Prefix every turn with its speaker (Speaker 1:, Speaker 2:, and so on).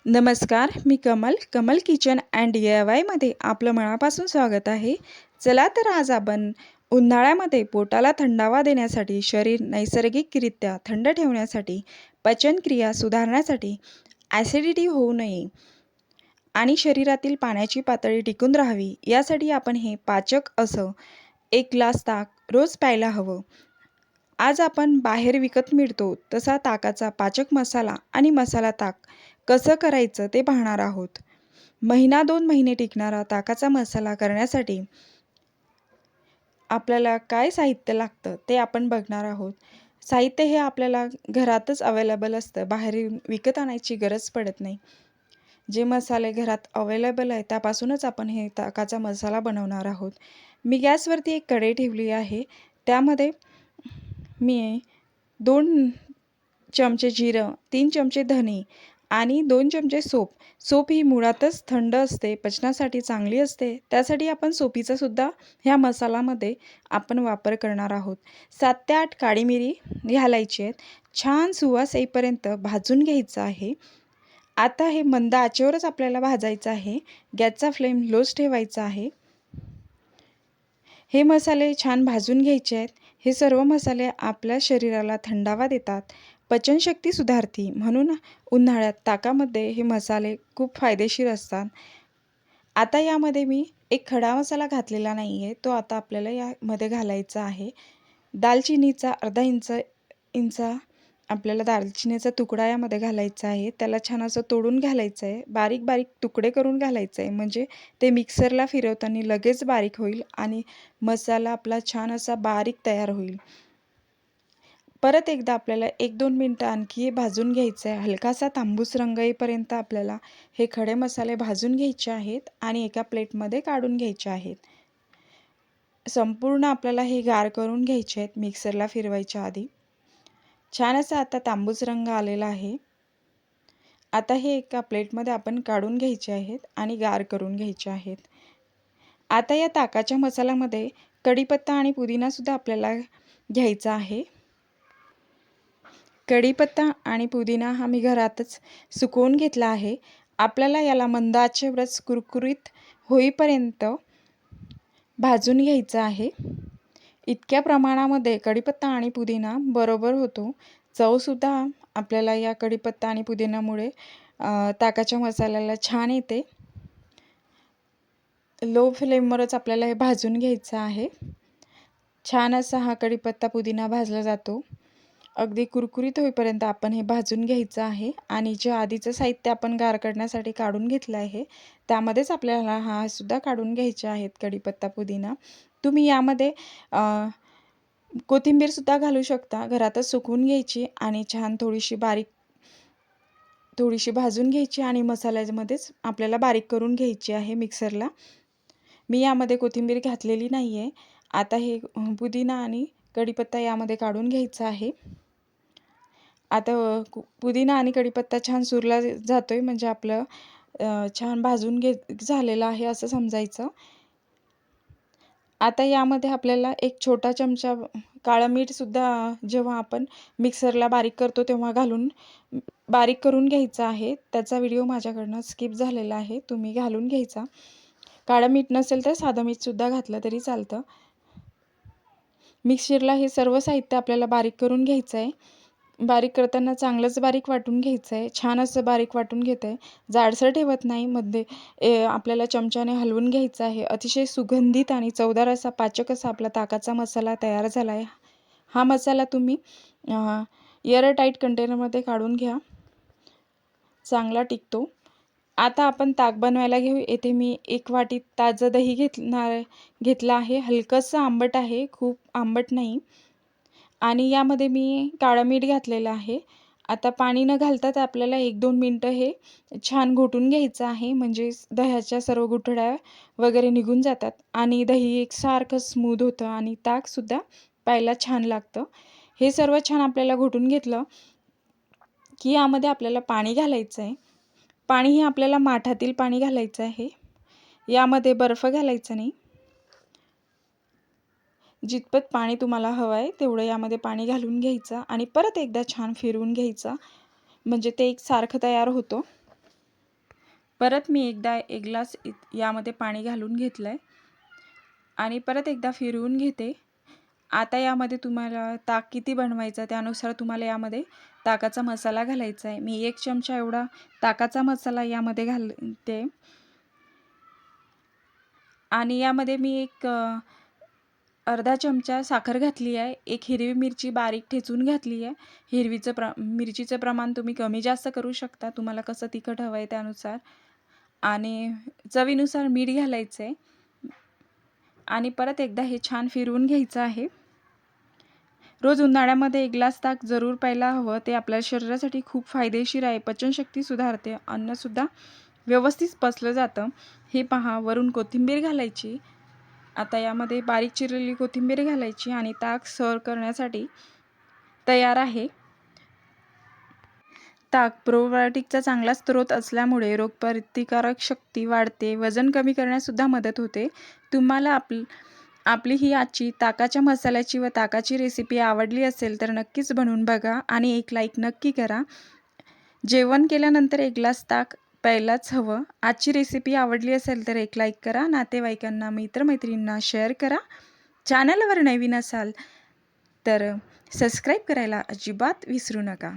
Speaker 1: नमस्कार, मी Kamal kitchen and DIYमध्ये आपलं मनापासून स्वागत आहे. चला तर आज आपण उन्हाळ्यामध्ये पोटाला थंडावा देण्यासाठी, शरीर नैसर्गिकरित्या थंड ठेवण्यासाठी, पचनक्रिया सुधारण्यासाठी, ॲसिडिटी होऊ नये आणि शरीरातील पाण्याची पातळी टिकून राहावी यासाठी आपण हे पाचक असं 1 ग्लास ताक रोज प्यायला हवं. आज आपण बाहेर विकत मिळतो तसा ताकाचा पाचक मसाला आणि मसाला ताक कसं करायचं ते पाहणार आहोत. महिना 2 महिने टिकणारा ताकाचा मसाला करण्यासाठी आपल्याला काय साहित्य लागतं ते आपण बघणार आहोत. साहित्य हे आपल्याला घरातच अवेलेबल असतं, बाहेरून विकत आणायची गरज पडत नाही. जे मसाले घरात अवेलेबल आहे त्यापासूनच आपण हे ताकाचा मसाला बनवणार आहोत. मी गॅसवरती एक कढई ठेवली आहे. त्यामध्ये मी 2 चमचे जिरं, 3 चमचे धने आणि 2 चमचे सोप ही मुळातच थंड असते, पचनासाठी चांगली असते. त्यासाठी आपण सोपीचा सुद्धा ह्या मसाल्यामध्ये आपण वापर करणार आहोत. 7 ते 8 काळी मिरी घालायची आहेत. छान सुवास येईपर्यंत भाजून घ्यायचं आहे. आता हे मंद आचेवरच आपल्याला भाजायचं आहे. गॅसचा फ्लेम लोच ठेवायचा आहे. हे मसाले छान भाजून घ्यायचे आहेत. हे सर्व मसाले आपल्या शरीराला थंडावा देतात, पचनशक्ती सुधारते, म्हणून उन्हाळ्यात ताकामध्ये हे मसाले खूप फायदेशीर असतात. आता यामध्ये मी एक खडा मसाला घातलेला नाही आहे, तो आता आपल्याला यामध्ये घालायचा आहे. दालचिनीचा अर्धा इंचा आपल्याला दालचिनीचा तुकडा यामध्ये घालायचा आहे. त्याला छान असं तोडून घालायचं आहे. बारीक बारीक तुकडे करून घालायचं आहे, म्हणजे ते मिक्सरला फिरवताना लगेच बारीक होईल आणि मसाला आपला छान असा बारीक तयार होईल. परत एकदा आपल्याला 1-2 मिनटं आणखी हे भाजून घ्यायचं आहे. हलकासा तांबूस रंग येईपर्यंत आपल्याला हे खडे मसाले भाजून घ्यायचे आहेत आणि एका प्लेटमध्ये काढून घ्यायचे आहेत. संपूर्ण आपल्याला हे गार करून घ्यायचे आहेत मिक्सरला फिरवायच्या आधी. छान असा आता तांबूस रंग आलेला आहे. आता हे एका प्लेटमध्ये आपण काढून घ्यायचे आहेत आणि गार करून घ्यायचे आहेत. आता या ताकाच्या मसाल्यामध्ये कढीपत्ता आणि पुदिनासुद्धा आपल्याला घ्यायचा आहे. कढीपत्ता आणि पुदिना हा मी घरातच सुकवून घेतला आहे. आपल्याला याला मंद आचेवरच कुरकुरीत होईपर्यंत भाजून घ्यायचं आहे. इतक्या प्रमाणामध्ये कढीपत्ता आणि पुदिना बरोबर होतो. चवसुद्धा आपल्याला या कढीपत्ता आणि पुदिन्यामुळे ताकाच्या मसाल्याला छान येते. लो फ्लेमवरच आपल्याला हे भाजून घ्यायचं आहे. छान असा हा कढीपत्ता पुदिना भाजला जातो. अगदी कुरकुरीत होईपर्यंत आपण हे भाजून घ्यायचं आहे आणि जे आधीचं साहित्य आपण गार करण्यासाठी काढून घेतलं आहे त्यामध्येच आपल्याला हा सुद्धा काढून घ्यायचे आहेत कढीपत्ता पुदिना. तुम्ही यामध्ये कोथिंबीरसुद्धा घालू शकता. घरातच सुकवून घ्यायची आणि छान थोडीशी भाजून घ्यायची आणि मसाल्यामध्येच आपल्याला बारीक करून घ्यायची आहे मिक्सरला. मी यामध्ये कोथिंबीर घातलेली नाही आहे. आता हे पुदिना आणि कढीपत्ता यामध्ये काढून घ्यायचा आहे. आता पुदिना आणि कढीपत्ता छान सुरला जातोय, म्हणजे आपलं छान भाजून झालेलं आहे असं समजायचं. आता यामध्ये आपल्याला एक छोटा चमचा काळं मीठसुद्धा जेव्हा आपण मिक्सरला बारीक करतो तेव्हा घालून बारीक करून घ्यायचं आहे. त्याचा व्हिडिओ माझ्याकडनं स्किप झालेला आहे, तुम्ही घालून घ्यायचा. काळं मीठ नसेल तर साधं मीठसुद्धा घातलं तरी चालतं. मिक्सरला हे सर्व साहित्य आपल्याला बारीक करून घ्यायचं आहे. बारीक करताना चांगलंच बारीक वाटून घ्यायचं आहे. छान असं बारीक वाटून घेतं आहे, जाडसर ठेवत नाही. मध्ये आपल्याला चमच्याने हलवून घ्यायचं आहे. अतिशय सुगंधित आणि चवदार असा पाचक असा आपला ताकाचा मसाला तयार झाला आहे. हा मसाला तुम्ही एअरटाईट कंटेनरमध्ये काढून घ्या, चांगला टिकतो. आता आपण ताक बनवायला घेऊ. येथे मी 1 वाटी ताजं दही घेतलं आहे. हलकंसं आंबट आहे, खूप आंबट नाही. आणि यामध्ये मी काळं मीठ घातलेलं आहे. आता पाणी न घालता आपल्याला 1-2 मिनटं हे छान घोटून घ्यायचं आहे, म्हणजे दह्याच्या सर्व गुठळ्या वगैरे निघून जातात आणि दही एकसारखं स्मूथ होतं आणि ताकसुद्धा प्यायला छान लागतं. हे सर्व छान आपल्याला घोटून घेतलं की यामध्ये आपल्याला पाणी घालायचं आहे. पाणी हे आपल्याला माठातील पाणी घालायचं आहे. यामध्ये बर्फ घालायचा नाही. जितपत पाणी तुम्हाला हवं आहे तेवढं यामध्ये पाणी घालून घ्यायचं आणि परत एकदा छान फिरवून घ्यायचं, म्हणजे ते एकसारखं तयार होतं. परत मी एकदा 1 ग्लास यामध्ये पाणी घालून घेतलं आहे आणि परत एकदा फिरवून घेते. आता यामध्ये तुम्हाला ताक किती बनवायचं त्यानुसार तुम्हाला यामध्ये ताकाचा मसाला घालायचा आहे. मी 1 चमचा एवढा ताकाचा मसाला यामध्ये घालते आणि यामध्ये मी अर्धा चमचा साखर घातली आहे. 1 हिरवी मिरची बारीक ठेचून घातली आहे. मिरचीचं प्रमाण तुम्ही कमी जास्त करू शकता, तुम्हाला कसं तिखट हवं आहे त्यानुसार. आणि चवीनुसार मीठ घालायचं आहे आणि परत एकदा हे छान फिरवून घ्यायचं आहे. रोज उन्हाळ्यामध्ये 1 ग्लास ताक जरूर प्यायला हवं. ते आपल्या शरीरासाठी खूप फायदेशीर आहे. पचनशक्ती सुधारते, अन्नसुद्धा व्यवस्थित पचलं जातं. हे पहा, वरून कोथिंबीर घालायची. आता यामध्ये बारीक चिरलेली कोथिंबीर घालायची आणि ताक सर्व्ह करण्यासाठी तयार आहे. ताक प्रोबायोटिकचा चांगला स्रोत असल्यामुळे रोगप्रतिकारक शक्ती वाढते, वजन कमी करण्यासुद्धा मदत होते. तुम्हाला आपली ही आजची ताकाच्या मसाल्याची व ताकाची रेसिपी आवडली असेल तर नक्कीच बनवून बघा आणि एक लाईक नक्की करा. जेवण केल्यानंतर 1 ग्लास ताक प्यायलाच हवं. आजची रेसिपी आवडली असेल तर एक लाईक करा, नातेवाईकांना, मित्रमैत्रिणींना शेअर करा. चॅनलवर नवीन असाल तर सबस्क्राईब करायला अजिबात विसरू नका.